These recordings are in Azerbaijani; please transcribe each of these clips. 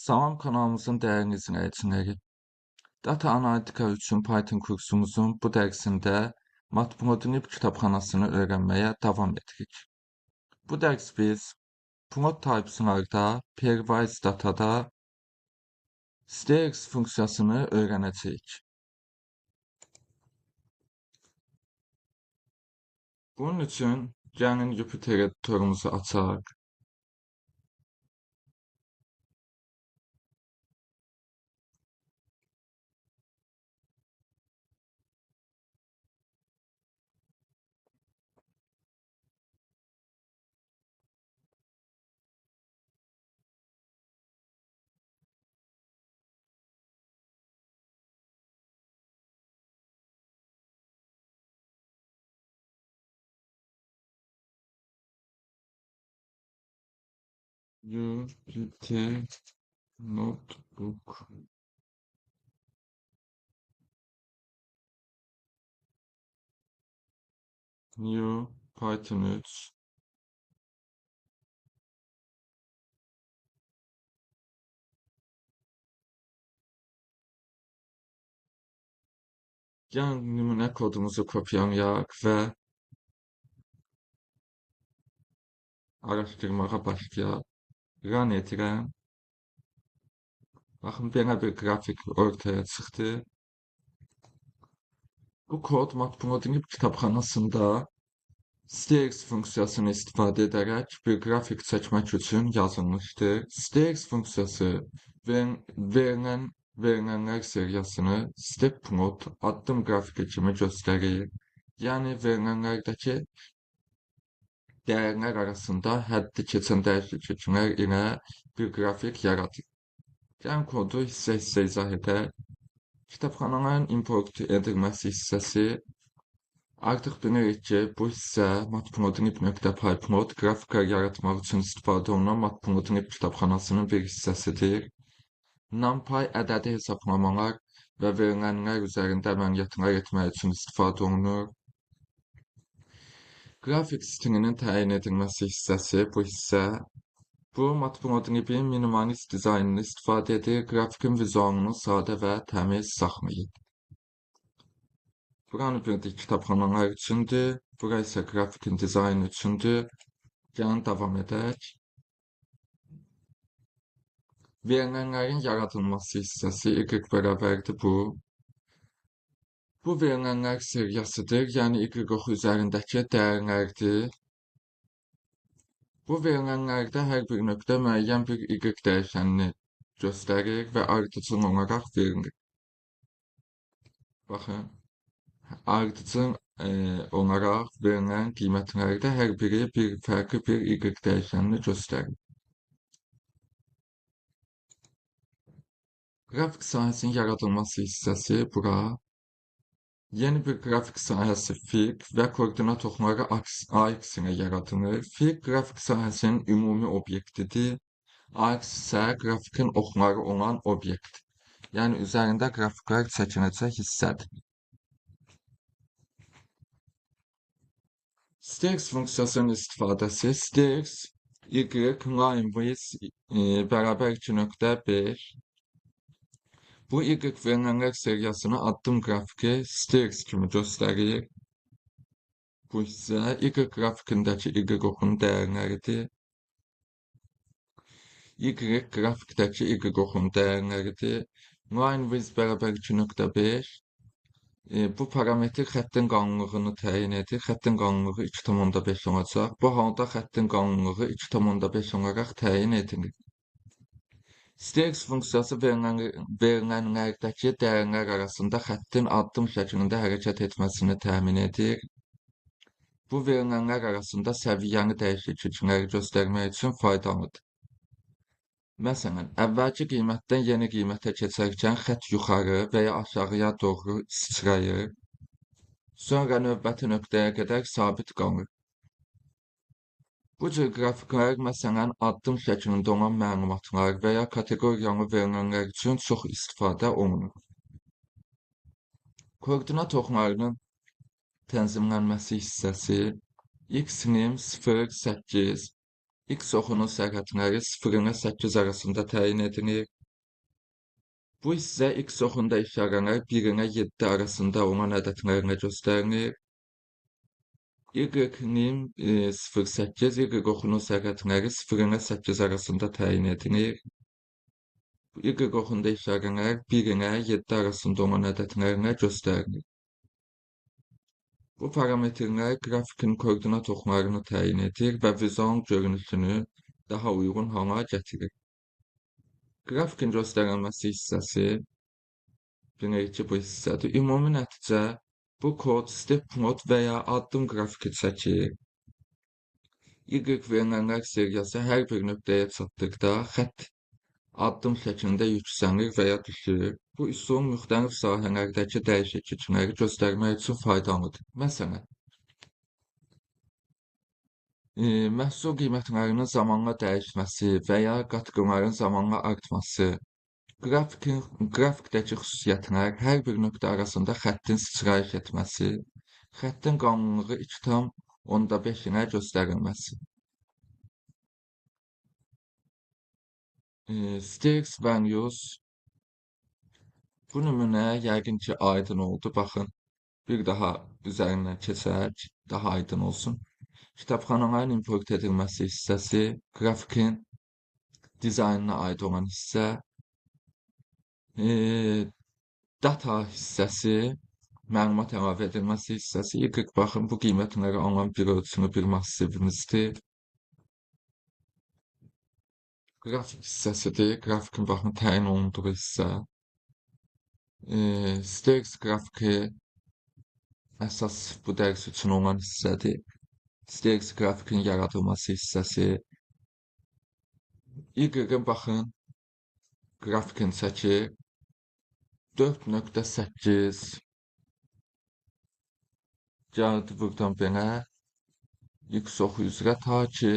Salam kanalımızın dəyərli izləyiciləri. Data analitika üçün Python kursumuzun bu dərsində Matplotlib kitabxanasını öyrənməyə davam edirik. Bu dərs biz plot types'larda, pairwise datada stx funksiyasını öyrənəcəyik. Bunun üçün gəlin Jupyter editorumuzu açaq. Jupyter Notebook. New Python 3. Gəlin nümunə kodumuzu kopyalayaq və araşdırmağa başlayaq. Run edirəm. Baxın, belə bir qrafik ortaya çıxdı. Bu kod Matplotlib kitabxanasında stx funksiyasını istifadə edərək bir qrafik çəkmək üçün yazılmışdır. Stx funksiyası verilənlər seriyasını step plot addım qrafiki kimi göstərir. Yəni verilənlərdəki dəyərlər arasında həddi keçən dəyişikliklər ilə bir qrafik yaradır. Gəlin kodu hissə-hissə izah edək. Kitabxanaların import edilməsi hissəsi. Artıq bilirik ki, bu hissə matplotlib.pyplot qrafiklər yaratmaq üçün istifadə olunan Matplotlib kitabxanasının bir hissəsidir. NumPy ədədi hesablamalar və verilənlər üzərində əməliyyatlar etmək üçün istifadə olunur. Qrafik stilinin təyin edilməsi hissəsi bu hissə. Bu, Matplotlibin minimalist dizaynını istifadə edir, qrafikin vizualını sadə və təmiz saxlayır. Buranı bildik kitabxanalar üçündür, bura isə qrafikin dizaynı üçündür. Gəlin davam edək. Verilənlərin yaradılması hissəsi y bərabərdir bu. Bu verilənlər seriyasıdır, yəni y oxu üzərindəki dəyərlərdir. Bu verilənlərdə hər bir nöqtə müəyyən bir y dəyişənini göstərir və ardıcıl olaraq verilir. Baxın, ardıcıl olaraq verilən qiymətlərdə hər biri fərqli bir y dəyişənini göstərir. Qrafik sahəsinin yaradılması hissəsi bura. Yeni bir qrafik sahəsi fig və koordinat oxları AX ilə yaradılır. Fig qrafik sahəsinin ümumi obyektidir. AX isə qrafikin oxları olan obyekt. Yəni üzərində qrafiklər çəkinəcək hissədir. Stx funksiyasının istifadəsi stx y line with bərabər 2.5. Bu y verilənlər seriyasını addım qrafiki stx kimi göstərir. Bu hissə y qrafikindəki y oxunun dəyərləridir. Y qrafikdəki y oxunun dəyərləridir. Line with bərabər 2.5. Bu parametr xəttin qalınlığını təyin edir. Xəttin qalınlığı 2,5 olacaq. Bu halda xəttin qalınlığı 2,5 olaraq təyin edilir. Stx funksiyası verilənlərdəki dəyərlər arasında xəttin addım şəklində hərəkət etməsini təmin edir. Bu verilənlər arasında səviyyəni dəyişiklikləri göstərmək üçün faydalıdır. Məsələn, əvvəlki qiymətdən yeni qiymətə keçərkən xətt yuxarı və ya aşağıya doğru sıçrayır. Sonra növbəti nöqtəyə qədər sabit qalır. Bu cür qrafiklər, məsələn, addım şəklində olan məlumatlar və ya kateqoriyalı verilənlər üçün çox istifadə olunur. Koordinat oxlarının tənzimlənməsi hissəsi x-nim 0, 8, X okunun sərhədləri 0 ilə 8 arasında təyin edilir. Bu isə X oxunda işarələr 1 ilə 7 arasında olan ədədlərlə göstərilir. Y-nin 0,8, Y oxunun sərhədləri 0 ilə 8 arasında təyin edilir. Y oxunda işarələr 1 ilə 7 arasında olan ədədlərlə göstərilir. Bu parametrlər qrafikin koordinat oxlarını təyin edir və vizual görünüşünü daha uyğun hala gətirir. Qrafikin göstərilməsi hissəsi, bilirik ki, bu hissədir. Ümumi nəticə, bu kod step mod və ya addım qrafiki çəkir. Y verilənlər seriyası hər bir nöqtəyə çatdıqda xətt addım şəklində yüksəlir və ya düşür. Bu üsul müxtəlif sahələrdəki dəyişiklikləri göstərmək üçün faydalıdır. Məsələn, məhsul qiymətlərinin zamanla dəyişməsi və ya qatqıların zamanla artması. Qrafikdəki xüsusiyyətlər hər bir nöqtə arasında xəttin sıçrayış etməsi, xəttin qalınlığı 2,5 ilə göstərilməsi. Sticks values. Bu nümunə yəqin ki, aydın oldu. Baxın, bir daha üzərindən keçək, daha aydın olsun. Kitabxanaların import edilməsi hissəsi, qrafikin dizaynına aid olan hissə, data hissəsi, məlumat əlavə edilməsi hissəsi. Baxın, bu qiymətləri alan bir ölçümü bir massivimizdir. Qrafik hissəsidir. Qrafikin baxın təyin olunduğu hissə. Stacks qrafiki əsas bu dərs üçün olan hissədir. Stacks qrafikin yaradılması hissəsi. Y-in baxın qrafikin çəki 4,8 gəldi buradan belə X oxu üzrə ta ki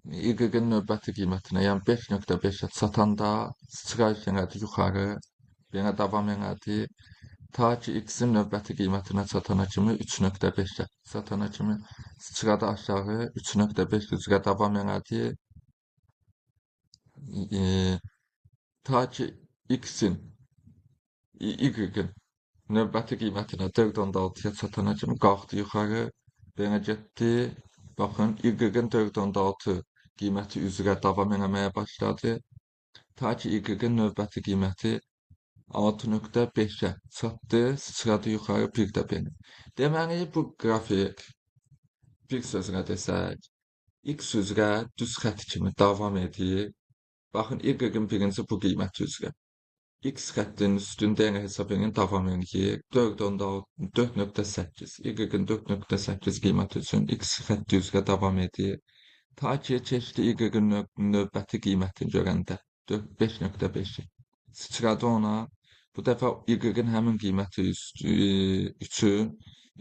Y-in növbəti qiymətinə, yəni 5,5-ə çatanda sıçrayış elədi yuxarı, yenə davam elədi. Ta ki X-in növbəti qiymətinə çatana kimi 3,5-ə çatana kimi sıçradı aşağı, 3,5 üzrə davam elədi. Ta ki Y-in növbəti qiymətinə 4,6-ya çatana kimi qalxdı yuxarı, belə getdi. Baxın, Y-in 4,6 qiyməti üzrə davam eləməyə başladı. Ta ki Y-in növbəti qiyməti 6,5-ə çatdı, sıçradı yuxarı bir də belə. Deməli, bu qrafik bir sözlə desək, X üzrə düz xətt kimi davam edir. Baxın, Y-in birinci bu qiyməti üzrə. X xəttinin üstündə yenə hesab edin, davam edir. 4,8. Y-in 4,8 qiyməti üçün X xətti üzrə davam edir. Ta ki keçdi Y-in növbəti qiymətini görəndə 5,5. Sıçradı ona. Bu dəfə Y-in həmin qiyməti üçün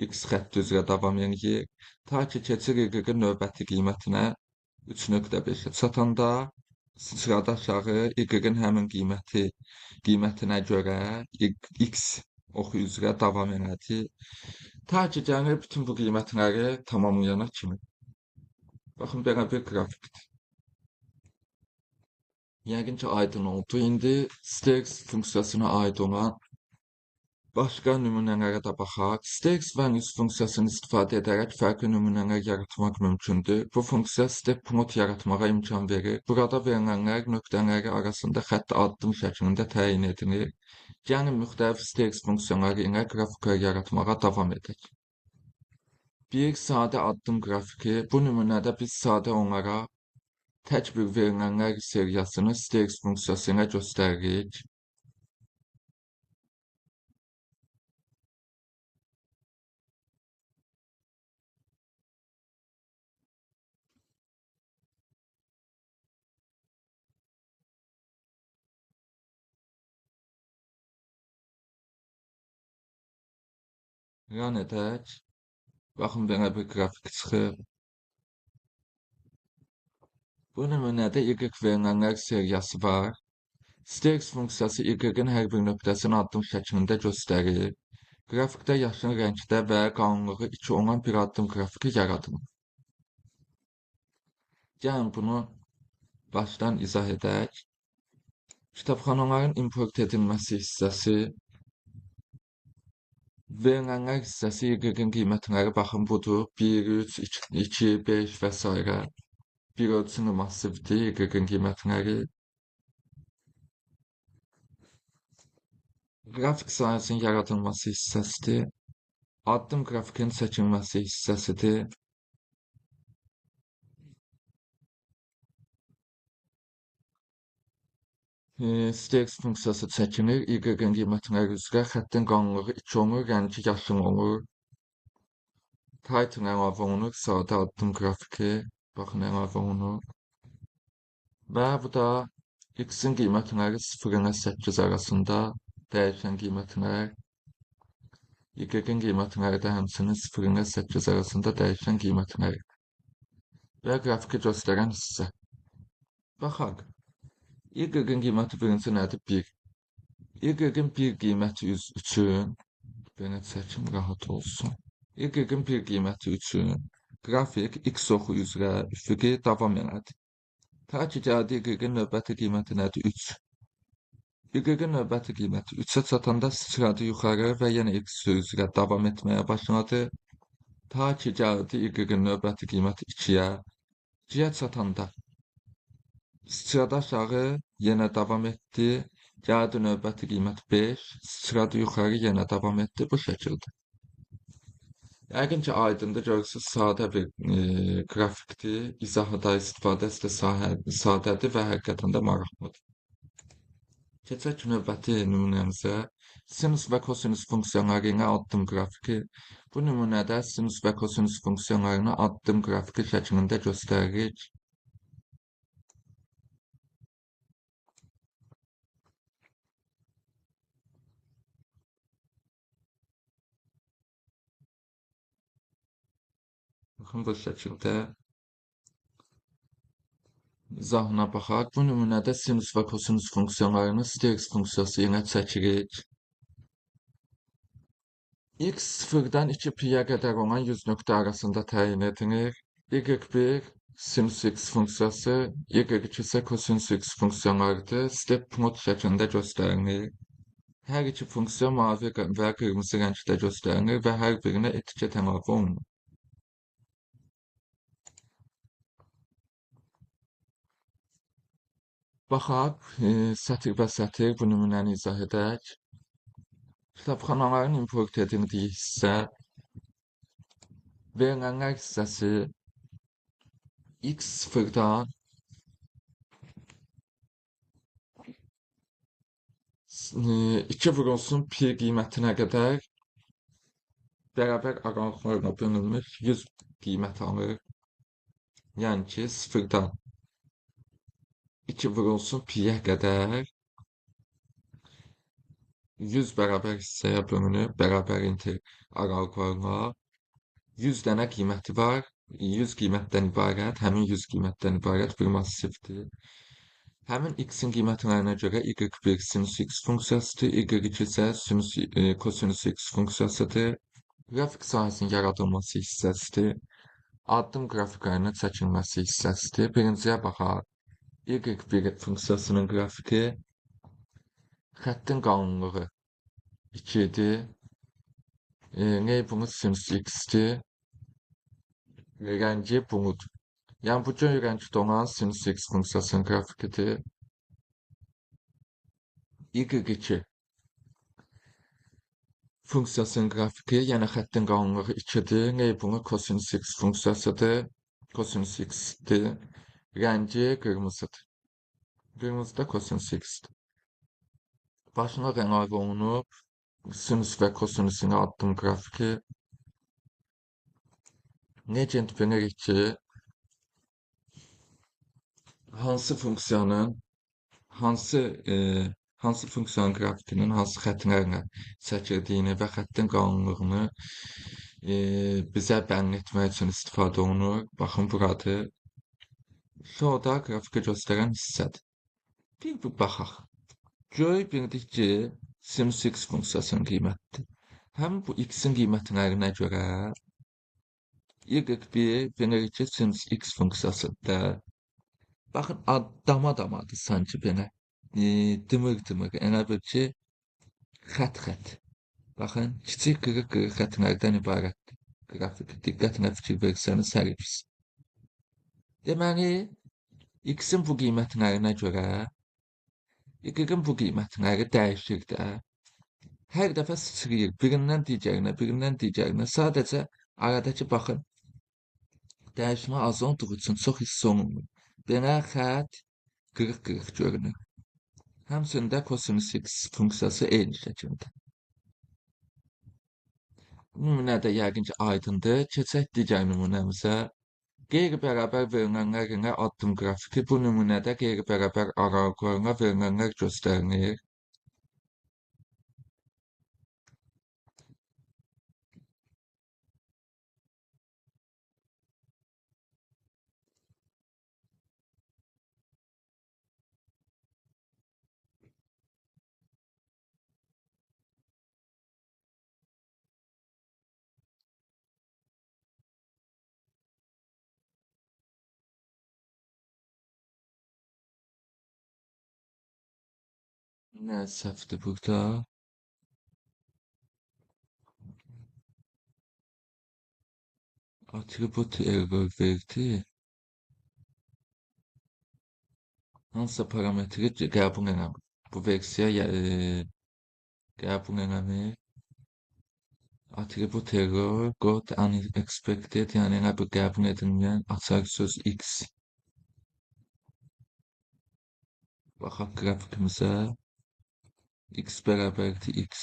X xətti üzrə davam edir. Ta ki keçir Y-in növbəti qiymətinə 3,5-ə çatanda sıçradı aşağı, Y-in həmin qiymətinə görə X oxu üzrə davam elədi. Ta ki gəlir bütün bu qiymətləri tamamlayana kimi. Baxın, belə bir qrafikdir. Yəqin ki, aydın oldu. İndi Stacks funksiyasına aid olan başqa nümunələrə də baxaq. Stacks values funksiyasını istifadə edərək fərqli nümunələr yaratmaq mümkündür. Bu funksiya step mod yaratmağa imkan verir. Burada verilənlər nöqtələri arasında xətt addım şəklində təyin edilir. Yəni, müxtəlif Stacks funksiyaları ilə qrafiklər yaratmağa davam edək. Bir sadə addım qrafiki. Bu nümunədə biz sadə olaraq tək bir verilənlər seriyasını Stacks funksiyası ilə göstəririk. Run edək. Baxın, belə bir qrafik çıxır. Bu nümunədə Y verilənlər seriyası var. Stacks funksiyası Y-in hər bir nöqtəsini addım şəklində göstərir. Qrafikdə yaşıl rəngdə və qalınlığı 2 olan bir addım qrafiki yaradılır. Gəlin bunu baştan izah edək. Kitabxanaların import edilməsi hissəsi, verilənlər hissəsi, YGG-in qiymətləri baxın budur. 1, 3, 2, 5 və s. Bir ölçülü massivdir YGG-in qiymətləri. Qrafik sahəsinin yaradılması hissəsidir. Addım qrafikin çəkilməsi hissəsidir. Steaks funksiyası çəkilir. YGG-in qiymətləri üzrə xəttin qalınlığı 2 olur, rəngi yaşıl olur. Title əlavə olunur, sadə addım qrafiki. Baxın, əlavə olunur. Və bu da X-in qiymətləri 0 ilə 8 arasında dəyişən qiymətlər. YGG-in qiymətləri də həmçinin 0 ilə 8 arasında dəyişən qiymətlər. Və qrafiki göstərən hissə. Baxaq. YGG-in qiyməti birinci nədir? 1. YGG-in 1 qiyməti üçün, belə çəkim rahat olsun. YGG-in 1 qiyməti üçün qrafik X oxu üzrə üfüqi davam elədi. Ta ki gəldi YGG-in növbəti qiyməti nədir? 3. YGG-in növbəti qiyməti 3-ə çatanda sıçradı yuxarı və yenə X üzrə davam etməyə başladı. Ta ki gəldi YGG-in növbəti qiyməti 2-yə. 2-yə çatanda sıçradı aşağı, yenə davam etdi. Gəldi növbəti qiymət 5, sıçradı yuxarı, yenə davam etdi. Bu şəkildə. Yəqin ki, aydındır, görürsünüz, sadə bir qrafikdir. İzahı da, istifadəsi də sadədir və həqiqətən də maraqlıdır. Keçək növbəti nümunəmizə. Sinus və kosinus funksiyaları ilə addım qrafiki. Bu nümunədə sinus və kosinus funksiyalarını addım qrafiki şəklində göstəririk. Baxın, bu şəkildə izahına baxaq. Bu nümunədə sinus və kosinus funksiyalarını Steers funksiyası ilə çəkirik. X 0-dan 2 pi-yə qədər olan 100 nöqtə arasında təyin edilir. Y1 sinus X funksiyası, Y2 isə kosinus X funksiyalarıdır. Step plot şəklində göstərilir. Hər iki funksiya mavi və qırmızı rəngdə göstərilir və hər birinə etiket əlavə olunur. Baxaq, sətir və sətir bu nümunəni izah edək. Kitabxanaların import edildiyi hissə, verilənlər hissəsi X 0-dan 2 vurulsun pi qiymətinə qədər bərabər aralıqlarla bölünmüş 100 qiymət alır. Yəni ki, 0-dan 2 vurulsun pi-yə qədər 100 bərabər hissəyə bölünür, bərabər aralıqlarla 100 dənə qiyməti var. 100 qiymətdən ibarət, həmin 100 qiymətdən ibarət bir massivdir. Həmin X-in qiymətlərinə görə Y1 sinus X funksiyasıdır, Y2 isə kosinus X funksiyasıdır. Qrafik sahəsinin yaradılması hissəsidir. Addım qrafiklərinin çəkilməsi hissəsidir. Birinciyə baxaq. Y1 funksiyasının qrafiki xəttin qalınlığı 2-dir. Label'ı sinus X-dir. Rəngi budur. Yəni, bu göy rəngdə olan sinus X funksiyasının qrafikidir. Y2 funksiyasının qrafiki, yəni xəttin qalınlığı 2-dir. Label'ı kosinus X funksiyasıdır. Kosinus X-dir. Rəngi qırmızıdır. Qırmızı da kosinus X-dir. Başına əlavə olunub sinus və kosinusin addım qrafiki. Legend bilirik ki, hansı funksiyanın qrafikinin hansı xətlərlə çəkildiyini və xəttin qalınlığını bizə bəyan etmək üçün istifadə olunur. Baxın, buradır. Şurada qrafiki göstərən hissədir. Bir baxaq. Bildik ki, sinus X funksiyasının qiymətidir. Həmin bu X-in qiymətlərinə görə Y1 bilirik ki, sinus X funksiyasıdır. Bakın dama damadı sanki bana. Dımır dımır. Enerji xət-xət. Baxın, kiçik qırıq-qırıq xətlərdən ibarətdir. Qrafik diqqətlə fikir versəniz hər ikisi. Deməli, X-in bu qiymətlərinə görə Y-in bu qiymətləri dəyişir də. Hər dəfə sıçrayır birindən digərinə, birindən digərinə. Sadəcə aradakı baxın dəyişmə az olduğu üçün çox hiss olunmur. Belə xətt qırıq-qırıq görünür. Həmçinin də kosinus X funksiyası eyni şəkildə. Bu nümunə də yəqin ki aydındır. Keçək digər nümunəmizə. Qeyri-bərabər verilənlər ilə addım qrafiki. Bu nümunədə qeyri-bərabər aralıqlarına verilənlər göstərilir. Nə səhvdir burada? Atribut error verdi. Hansısa parametri qəbul eləmir. Bu versiya qəbul eləmir. Atribut error got unexpected, yəni nə bir qəbul edilməyən açar söz X. Baxaq qrafikimizə. X bərabərdir X.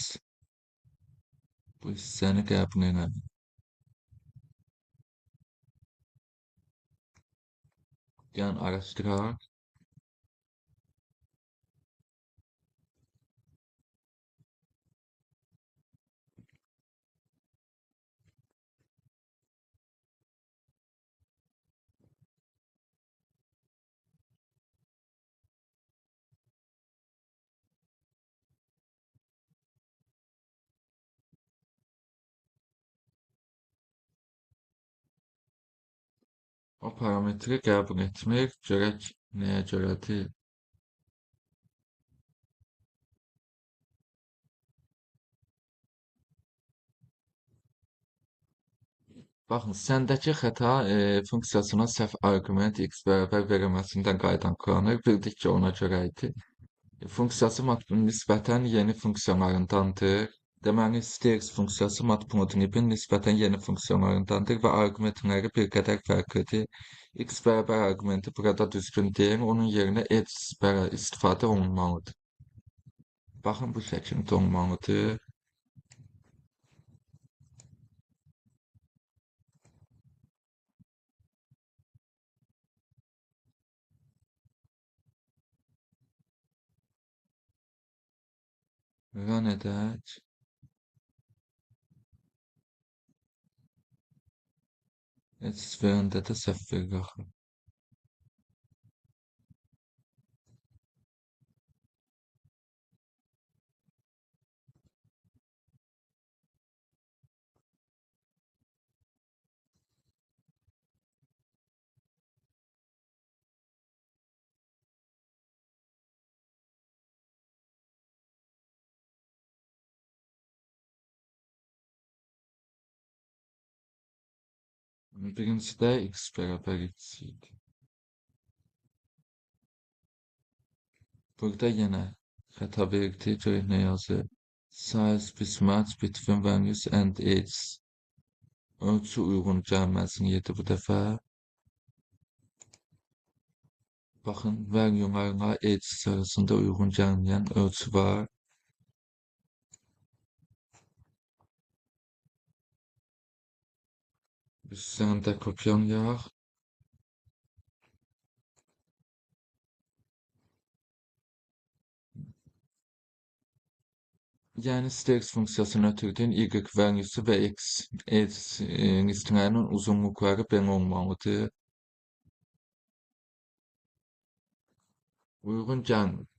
Bu hissəni qəbul eləmir. Yəni araşdıraq. O parametri qəbul etmir. Görək nəyə görədir. Baxın, səndəki xəta funksiyasına səhv arqument X bərabər verilməsindən qaynaqlanır. Bildik ki, ona görə idi. Funksiyası nisbətən yeni funksiyalarındandır. Deməli, stairs funksiyası matplotlibin nisbətən yeni funksiyalarındandır və arqumentləri bir qədər fərqlidir. X bərabər arqumenti burada düzgün deyil, onun yerinə edge istifadə olunmalıdır. Baxın, bu şəkildə olmalıdır. Run edək. Edge verəndə də səhv verir axı. Birincisi də X bərabər X idi. Burada yenə xəta verdi. Görək nə yazır. Size mismatch between values and ages. Ölçü uyğun gəlməsini yedi bu dəfə. Baxın, value'larla ages arasında uyğun gəlməyən ölçü var. Üstünü də kopyalayaq. Yəni stairs funksiyasını ötürdüyün y value'su və x listələrinin uzunluqları belə olmalıdır. Uyğun gəlmir.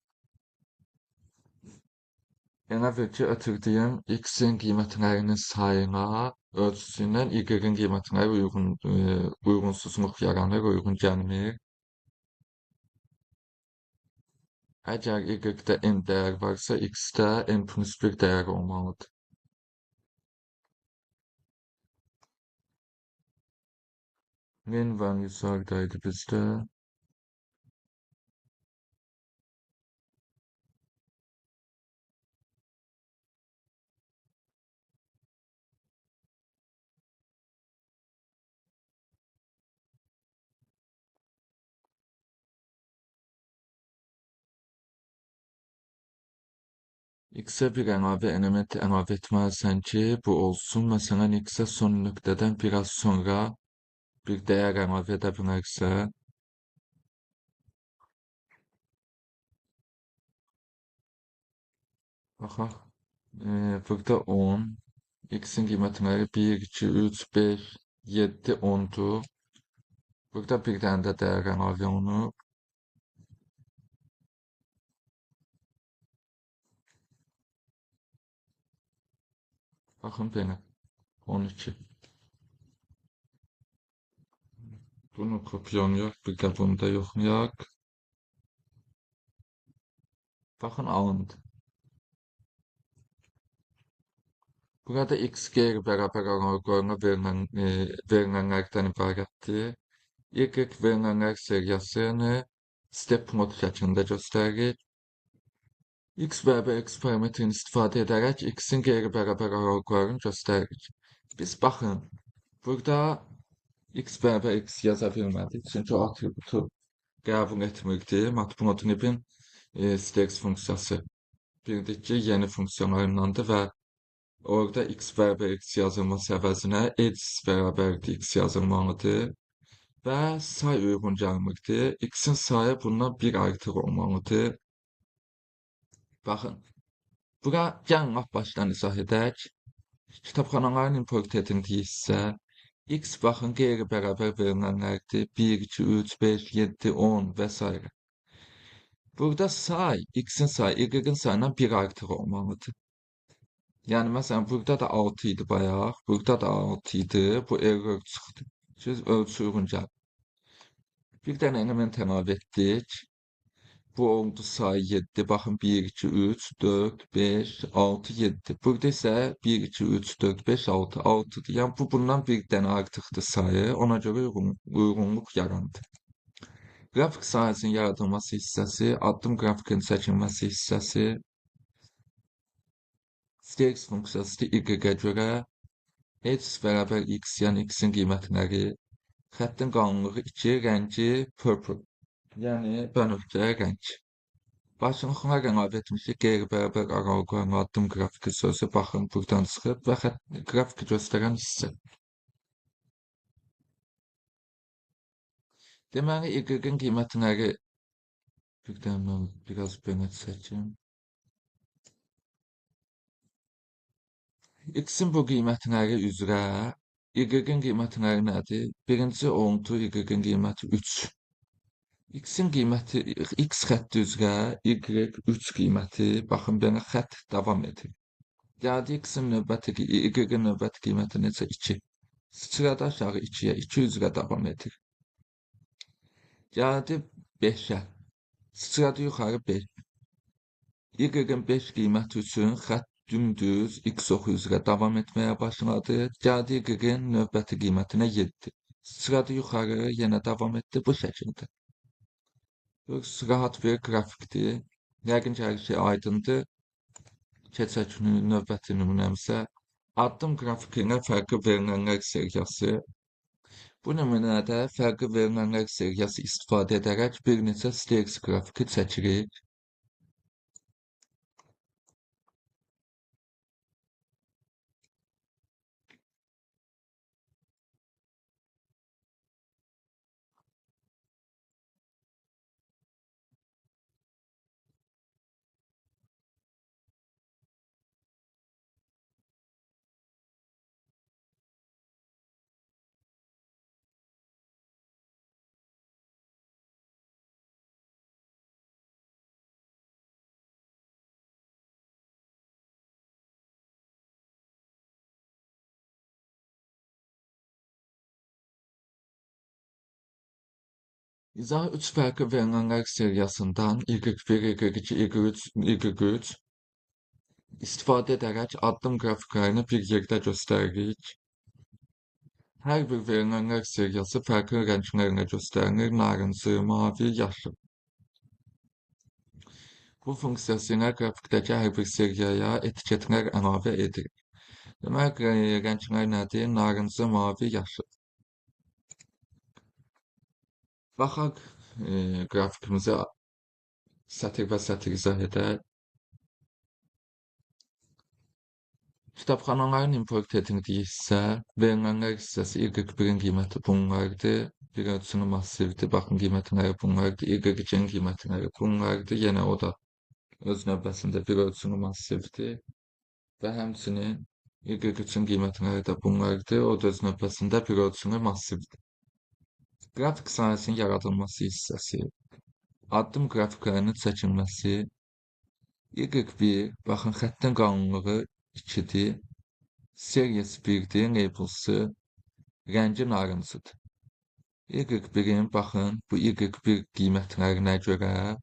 Elə bil ki, ötürdüyüm x-in qiymətlərinin sayına ölçüsündən y-in qiymətləri uyğunsuzluq yaranır, uyğun gəlmir. Eğer y'de n değer varsa x'te n plus bir değer olmalıdır. Min value'su haradaydı bizde? X'e bir əlavə element əlavə etməlisən ki, bu olsun. Məsələn, x'e son nöqtədən biraz sonra bir değer əlavə edə bilərsən. Baxaq. Burada 10. X'in qiymətləri 1, 2, 3, 5, 7, 10'dur. Burada bir dənə də dəyər əlavə olunub. Baxın belə. 12. Bunu kopyalayaq. Bir də bunu da yoxlayaq. Baxın alındı. Burada x qeyri-bərabər aralığına verilənlərdən ibarətdir. Y verilənlər seriyasını step mod şəklində göstərir. X bərabər x parametrini istifadə edərək x'in qeyri-bərabər aralıqlarını göstəririk. Biz baxın, burada x bərabər x yaza bilmədik, çünki o atributu qəbul etmirdi. Matplotlibin stx funksiyası bildik ki, yeni funksiyalarındandır və orada x bərabər x yazılması əvəzinə x bərabərdir x yazılmalıdır və say uyğun gəlmirdi. X'in sayı bundan 1 artıq olmalıdır. Baxın, bura gəlin lap başdan izah edək. Kitabxanaların import edildiyi hissə x baxın qeyri-bərabər verilənlərdir. 1, 2, 3, 5, 7, 10 və s. Burada say, x'in sayı y-in sayından 1 artıq olmalıdır. Yəni məsələn burada da 6 idi bayaq, burada da 6 idi, bu error çıxdı. Siz ölçü uyğun gəl. Bir dənə element əlavə etdik. Bu oldu sayı 7. Baxın 1, 2, 3, 4, 5, 6, 7. Burada isə 1, 2, 3, 4, 5, 6, 6'dır. Yəni bu bundan bir dənə artıqdır sayı. Ona görə uyğunluq yarandı. Qrafik sahəsinin yaradılması hissəsi, addım qrafikin çəkilməsi hissəsi, stx funksiyası y-ə görə h bərabər x, yəni x-in qiymətləri, xəttin qalınlığı 2, rəngi purple, yəni bənövşə rəng. Başlıqlar əlavə etmişik. Qeyri-bərabər aralıqlarla addım qrafiki sözü baxın buradan çıxıb və qrafiki göstərən hissə. Deməli, y-in qiymətləri birdən mən biraz belə çəkim. X-in bu qiymətləri üzrə y-in qiymətləri nədir? Birinci oldu y-in qiyməti 3. X-in qiyməti x xətti üzrə y 3 qiyməti, baxın belə xətt davam edir. Gəldi x-in növbəti y-in növbəti qiyməti necə? 2. Sıçradı aşağı 2-yə, 2 üzrə davam edir. Gəldi 5-ə. Sıçradı yuxarı 5. Y-in 5 qiyməti üçün xətt dümdüz x oxu üzrə davam etməyə başladı. Gəldi y-in növbəti qiymətinə 7. Sıçradı yuxarı, yenə davam etdi bu şəkildə. Rahat bir qrafikdir. Yəqin ki, hər şey aydındır. Keçək növbəti nümunəmizə. Addım qrafiki ilə fərqli verilənlər seriyası. Bu nümunədə fərqli verilənlər seriyası istifadə edərək bir neçə stx qrafiki çəkirik. İzah 3 farklı verilenler seriyasından Y1, Y2, Y3, Y3 istifade ederek addım grafiklerini bir yerde gösterir. Her bir verilenler seriyası farklı renklerine gösterilir. Narıncı, mavi, yaşıl. Bu funksiyasıyla grafikteki her bir seriyaya etiketler əlavə edilir. Demek renkler nedir? Narıncı, mavi, yaşıl. Baxaq grafikimizi sətir və sətir izah edək. Kitabxanaların import edildiyi hissə, verilenlər hissəsi Y1-in qiyməti bunlardır. Bir ölçünü massivdir. Baxın qiymətləri bunlardır. Y2-in qiymətləri bunlardır. Yenə o da öz növbəsində bir ölçünü massivdir. Və həmçinin Y3-in qiymətləri də bunlardır. O da öz növbəsində bir ölçünü massivdir. Qrafik sahəsinin yaradılması hissəsi, addım qrafiklərinin çəkilməsi, Y1, baxın xəttin qalınlığı 2-dir, seriyası 1-dir, label'sı, rəngi narıncıdır. Y1-in baxın bu Y1 qiymətlərinə görə,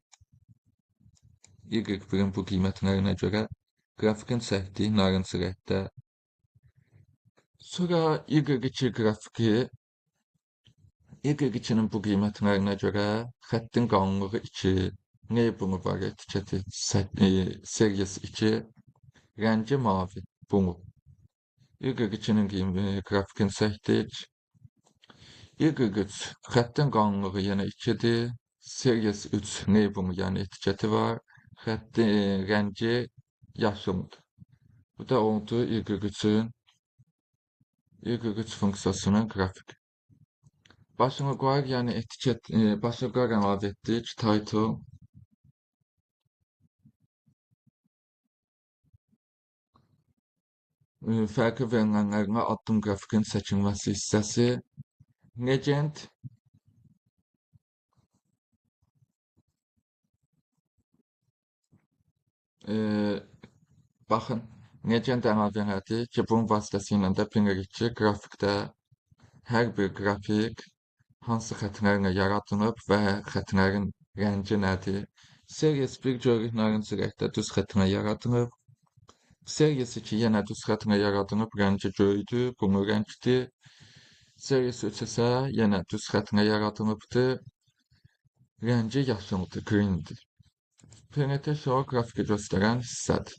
Y1-in bu qiymətlərinə görə qrafikin çəkdiyi narıncı rəngdə. Sonra Y2 qrafiki Y2-nin bu qiymətlərinə görə xəttin qalınlığı 2, label'ı var, etiketi seriyası 2, rəngi mavi, bunu. Y2-nin qrafikini çəkdik. Y3 xəttin qalınlığı yenə 2-dir, seriyası 3, label'ı yəni etiketi var, rəngi yaşıldır. Bu da oldu Y3 funksiyasının qrafiki. Başlıqlar yəni etiket, başlıqlar əlavə etdik. Title, fərqli verilənlərinə addım qrafikin çəkilməsi hissəsi, legend, baxın, legend əlavə elədik ki, bunun vasitəsilə də bilirik ki, qrafikdə hər bir qrafik hansı xətlərlə yaradılıb və xətlərin rəngi nədir? Series 1 görürük narıncı rəngdə düz xətlə yaradılıb. Series 2 yenə düz xətlə yaradılıb, rəngi göydür, bunu rəngdir. Series 3 isə yenə düz xətlə yaradılıbdır, rəngi yaşıldır, greendir. PNT Show qrafiki göstərən hissədir.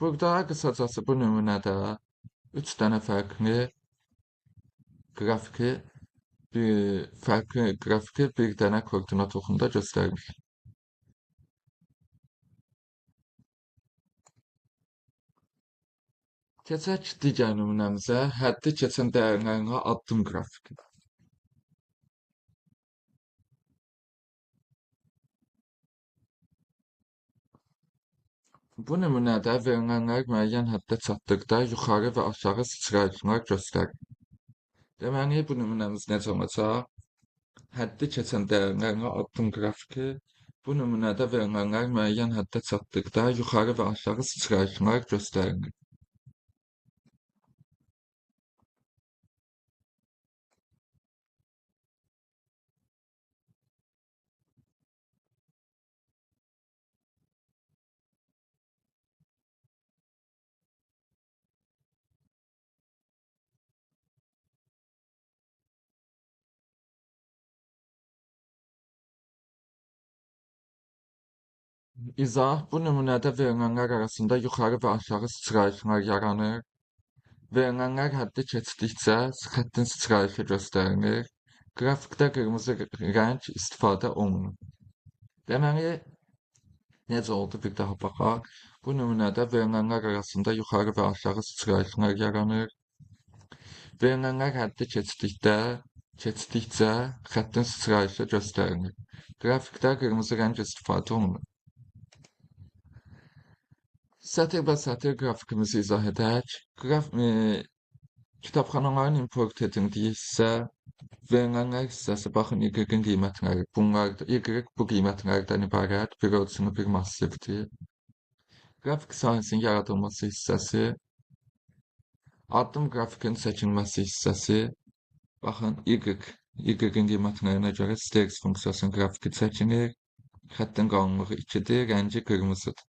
Burada qısacası bu nümunədə 3 dənə fərqli qrafiki bir dənə koordinat oxunda göstərmiş. Keçək digər nümunəmizə, həddi keçən dəyərlərinə addım qrafiki. Bu nümunədə verilənlər müəyyən həddə çatdıqda yuxarı və aşağı sıçrayışlar göstərir. Deməli, bu nümunəmiz necə olacaq? Həddi keçən dəyərlərinə addım qrafiki. Bu nümunədə verilənlər müəyyən həddə çatdıqda yuxarı və aşağı sıçrayışlar göstərilir. İzah, bu nümunədə verilənlər arasında yuxarı və aşağı sıçrayışlar yaranır. Verilənlər həddi keçdikcə xəttin sıçrayışı göstərilir. Qrafikdə qırmızı rəng istifadə olunur. Deməli, necə oldu? Bir daha baxaq. Bu nümunədə verilənlər arasında yuxarı və aşağı sıçrayışlar yaranır. Verilənlər həddi keçdikcə xəttin sıçrayışı göstərilir. Qrafikdə qırmızı rəng istifadə olunur. Sətir və sətir qrafikimizi izah edək. Kitabxanaların import edildiyi hissə, verilənlər hissəsi, baxın Y-in qiymətləri bunlardır. Y bu qiymətlərdən ibarət bir ölçülü bir massivdir. Qrafik sahəsinin yaradılması hissəsi, addım qrafikin çəkilməsi hissəsi, baxın Y Y qiymətinə görə stx funksiyasının qrafiki çəkilir. Xəttin qalınlığı 2-dir, rəngi qırmızıdır.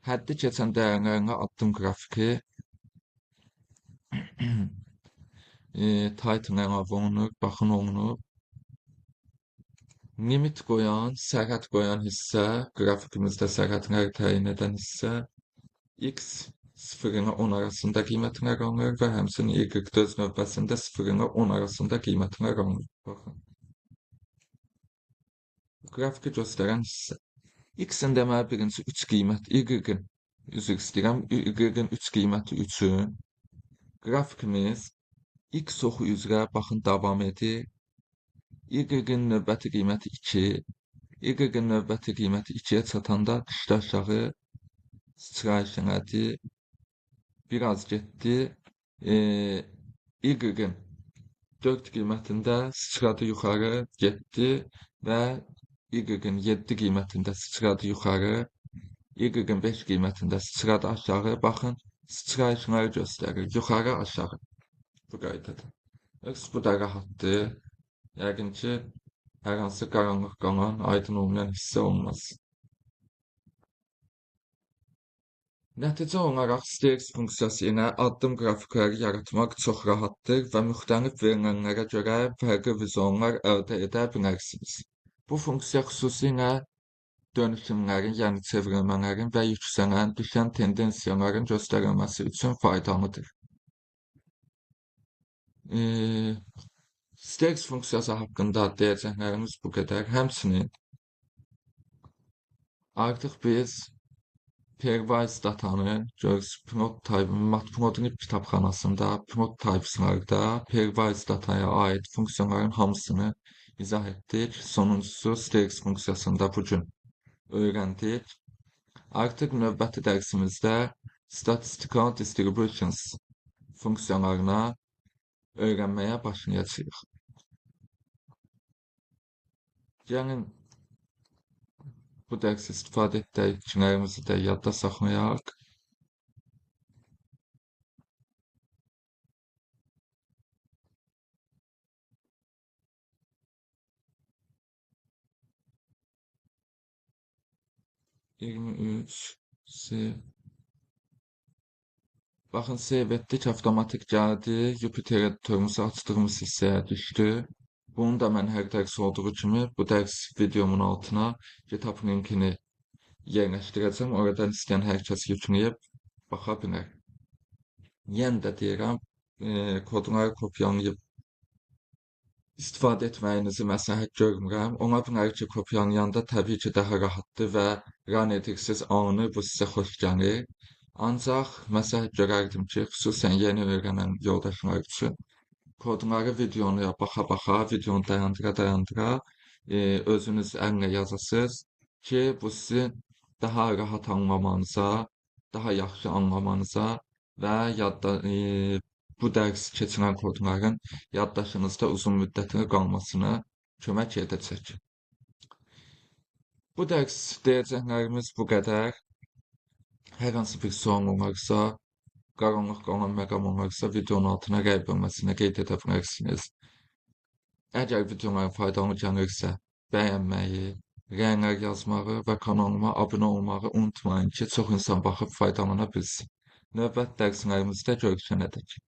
Həddi keçən dəyərlərinə addım qrafiki title əlavə olunur, baxın olunur. Limit qoyan, sərhəd qoyan hissə, qrafikimizdə sərhədləri təyin edən hissə x 0 ilə 10 arasında qiymətinə qalınır və həmçinin y öz növbəsində 0 ilə 10 arasında qiymətinə qalınır. Baxın. Qrafiki göstərən hissə. X-in deməli birinci 3 qiymət, Y-in, üzr istəyirəm, Y-in 3 qiyməti üçün qrafikimiz X oxu üzrə baxın davam edir. Y-in növbəti qiyməti 2, Y-in növbəti qiyməti 2-yə çatanda düşdü aşağı, sıçrayış elədi, biraz getdi. Y-in 4 qiymətində sıçradı yuxarı, getdi və Y-in 7 qiymətində sıçradı yuxarı, Y-in 5 qiymətində sıçradı aşağı. Baxın, sıçrayışları göstərir, yuxarı, aşağı. Bu qaydada. Bu da rahatdır. Yəqin ki, hər hansı qaranlıq qalan, aydın olmayan hissə olmaz. Nəticə olaraq stx funksiyası ilə addım qrafikləri yaratmaq çox rahatdır və müxtəlif verilənlərə görə fərqli vizuallar əldə edə bilərsiniz. Bu funksiya xüsusilə dönüşümlərin, yəni çevrilmələrin və yüksələn, düşən tendensiyaların göstərilməsi üçün faydalıdır. Stx funksiyası haqqında deyəcəklərimiz bu qədər. Həmçinin artıq biz pairwise datanı görürsünüz, Matplotlib kitabxanasında prototypeslarda pairwise dataya aid funksiyaların hamısını izah etdik. Sonuncusu stx funksiyasında bugün öyrəndik. Artıq növbəti dərsimizdə statistical distributions funksiyalarına öyrənməyə başlayacağıq. Gəlin bu dərs istifadə etdiklərimizi də yadda saxlayaq. Baxın, save etdik, avtomatik gəldi. Jupyter editorumuzu açdığımız hissəyə düşdü. Bunu da mən hər dərs olduğu kimi bu dərs videomun altına GitHub linkini yerləşdirəcəm. Oradan istəyən hər kəs yükləyib baxa bilər. Yenə də deyirəm, kodları kopyalayıb istifadə etməyinizi məsləhət görmürəm. Ona bilər ki, kopyalayanda təbii ki, daha rahatdır və run edirsiniz, anı bu sizə xoş gəlir. Ancaq məsləhət görərdim ki, xüsusən yeni öyrənən yoldaşlar üçün kodları videoya baxa-baxa, videonu dayandıra-dayandıra özünüz əllə yazasınız ki, bu sizin daha rahat anlamanıza, daha yaxşı anlamanıza və bu dərs keçirən kodların yaddaşınızda uzun müddətli qalmasına kömək edəcək. Bu dərs deyəcəklərimiz bu qədər. Hər hansı bir sual olarsa, qaranlıq qalan məqam olarsa videonun altına rəy bölməsinə qeyd edə bilərsiniz. Əgər videolar faydalı gəlirsə, bəyənməyi, rəylər yazmağı və kanalıma abunə olmağı unutmayın ki, çox insan baxıb faydalana bilsin. Növbəti dərslərimizdə görüşənədək.